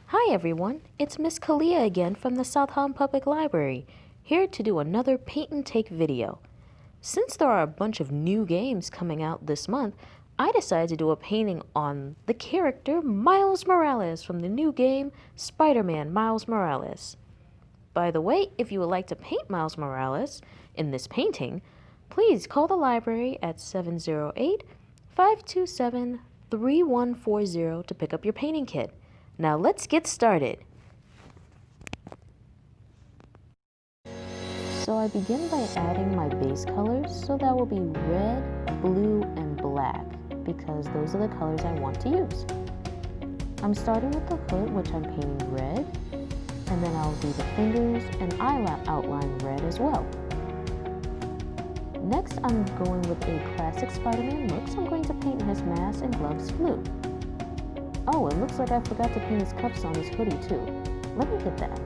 Hi everyone, it's Miss Kalea again from the South Holland Public Library, here to do another paint and take video. Since there are a bunch of new games coming out this month, I decided to do a painting on the character Miles Morales from the new game Spider-Man Miles Morales. By the way, if you would like to paint Miles Morales in this painting, please call the library at 708-527-3140 to pick up your painting kit. Now let's get started. So I begin by adding my base colors, so that will be red, blue, and black, because those are the colors I want to use. I'm starting with the hood, which I'm painting red, and then I'll do the fingers and eye outline red as well. Next, I'm going with a classic Spider-Man look, so I'm going to paint his mask and gloves blue. Oh, it looks like I forgot to paint his cuffs on his hoodie too. Let me get that.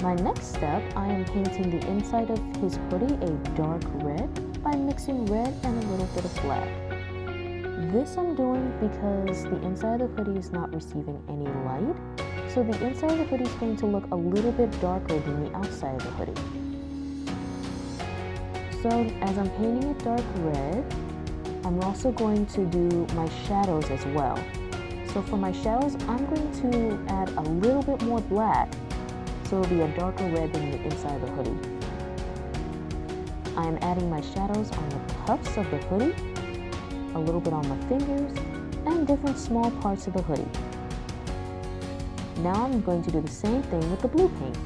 My next step, I am painting the inside of his hoodie a dark red by mixing red and a little bit of black. This I'm doing because the inside of the hoodie is not receiving any light, so the inside of the hoodie is going to look a little bit darker than the outside of the hoodie. So as I'm painting it dark red, I'm also going to do my shadows as well. So for my shadows, I'm going to add a little bit more black, so it'll be a darker red than the inside of the hoodie. I am adding my shadows on the cuffs of the hoodie, a little bit on my fingers, and different small parts of the hoodie. Now I'm going to do the same thing with the blue paint.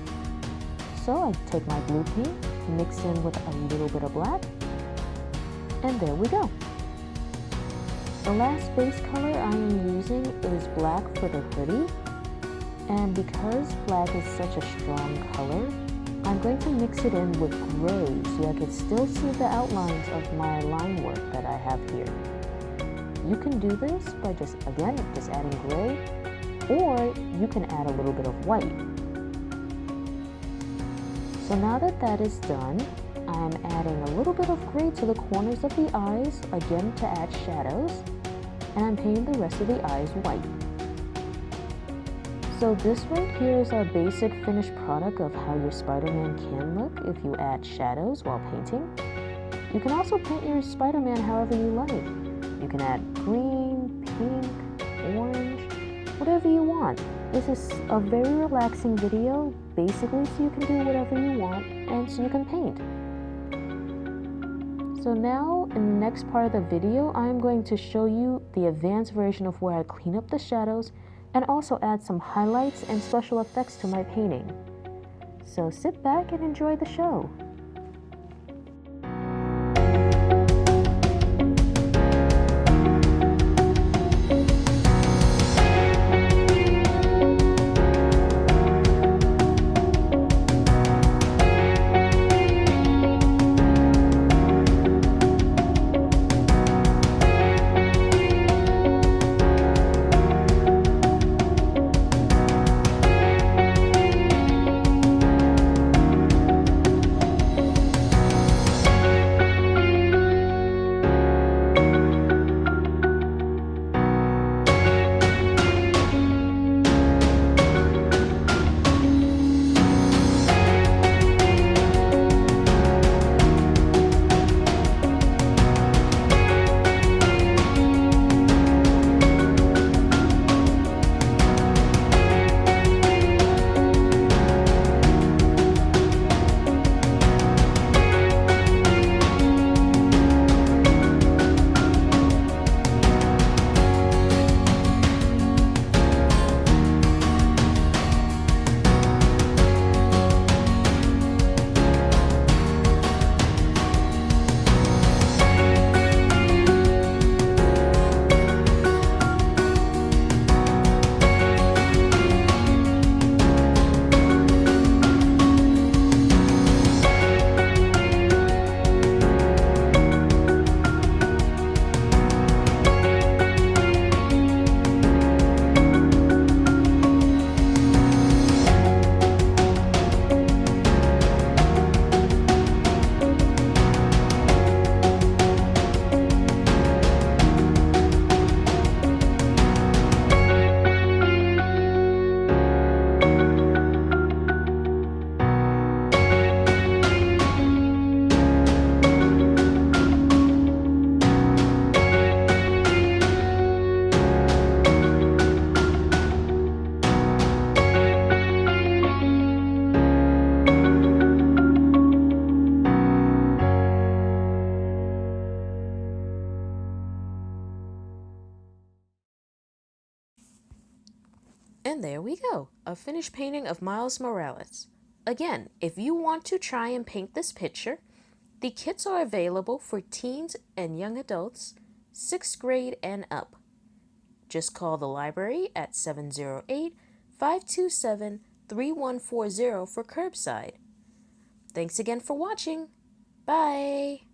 So I take my blue paint, mix in with a little bit of black, and there we go. The last base color I am using is black for the hoodie, and because black is such a strong color, I'm going to mix it in with gray so I can still see the outlines of my line work that I have here. You can do this by just adding gray, or you can add a little bit of white. So now that that is done, I'm adding a little bit of gray to the corners of the eyes, again to add shadows, and I'm painting the rest of the eyes white. So this right here is our basic finished product of how your Spider-Man can look if you add shadows while painting. You can also paint your Spider-Man however you like. You can add green, pink, orange, whatever you want. This is a very relaxing video, basically so you can do whatever you want and so you can paint. So now, in the next part of the video, I'm going to show you the advanced version of where I clean up the shadows and also add some highlights and special effects to my painting. So sit back and enjoy the show. And there we go, a finished painting of Miles Morales. Again, if you want to try and paint this picture, the kits are available for teens and young adults, 6th grade and up. Just call the library at 708-527-3140 for curbside. Thanks again for watching. Bye!